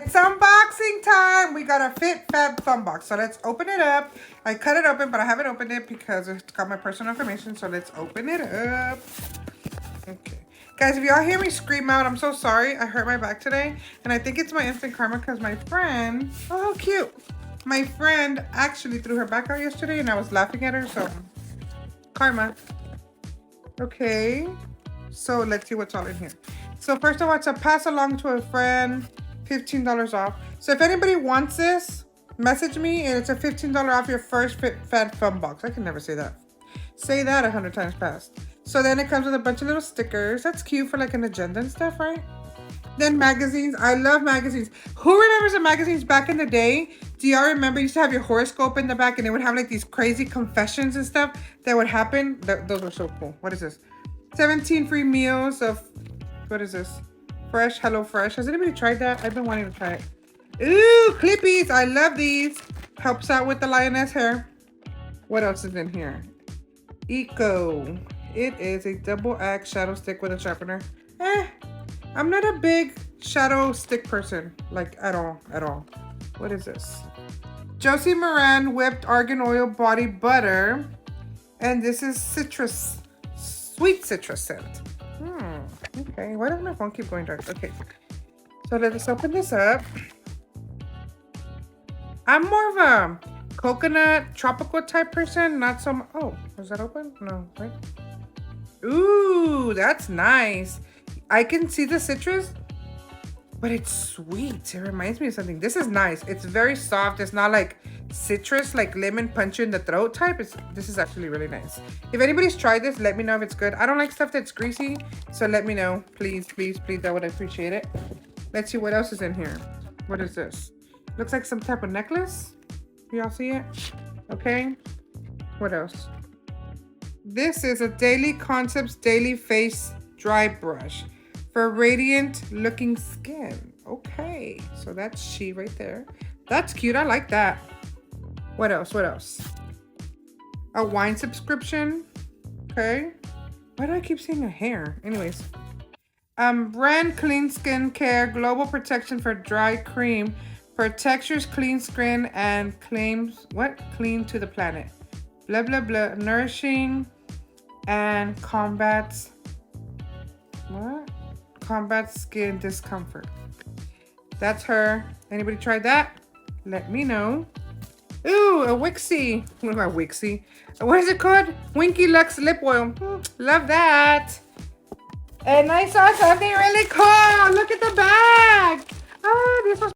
It's unboxing time. We got a Fit Fab Fun Box. So let's open it up. I cut it open, but I haven't opened it because it's got my personal information. So let's open it up. Okay. Guys, if y'all hear me scream out, I'm so sorry. I hurt my back today. And I think it's my instant karma because my friend, oh, how cute. My friend actually threw her back out yesterday and I was laughing at her. So, karma. Okay. So let's see what's all in here. So first of all, it's a pass along to a friend. $15 off. So if anybody wants this, message me and it's a $15 off your first Fit Fab Fun Box. I can never say that. Say that 100 times fast. So then it comes with a bunch of little stickers. That's cute for like an agenda and stuff, right? Then magazines. I love magazines. Who remembers the magazines back in the day? Do y'all remember you used to have your horoscope in the back and it would have like these crazy confessions and stuff that would happen? Those were so cool. What is this? 17 free meals of, what is this? Fresh, Hello Fresh. Has anybody tried that? I've been wanting to try it. Ooh, Clippies. I love these. Helps out with the lioness hair. What else is in here? Eco. It is a double axe shadow stick with a sharpener. I'm not a big shadow stick person. Like, at all. What is this? Josie Moran whipped argan oil body butter. And this is citrus. Sweet citrus scent. Okay, why does my phone keep going dark? Okay, so let's open this up. I'm more of a coconut tropical type person, not so much. Oh, was that open? No, right? Ooh, that's nice. I can see the citrus, but it's sweet. It reminds me of something. This is nice. It's very soft. It's not like citrus, like lemon punch you in the throat type. This is actually really nice. If anybody's tried this, let me know if it's good. I don't like stuff that's greasy, so let me know. Please. I would appreciate it. Let's see what else is in here. What is this? Looks like some type of necklace. Y'all see it? Okay. What else? This is a Daily Concepts Daily Face Dry Brush for radiant looking skin. Okay, so that's she right there. That's cute. I like that. What else? A wine subscription. Okay. Why do I keep seeing a hair? Anyways. Brand Clean Skin Care Global Protection for Dry Cream for textures, clean skin, and claims clean to the planet. Blah blah blah. Nourishing and combats skin discomfort. That's her. Anybody tried that? Let me know. Ooh, a Wixie. What about Wixie? What is it called? Winky Lux Lip Oil. Love that. And I saw something really cool. Look at the bag. Oh, this was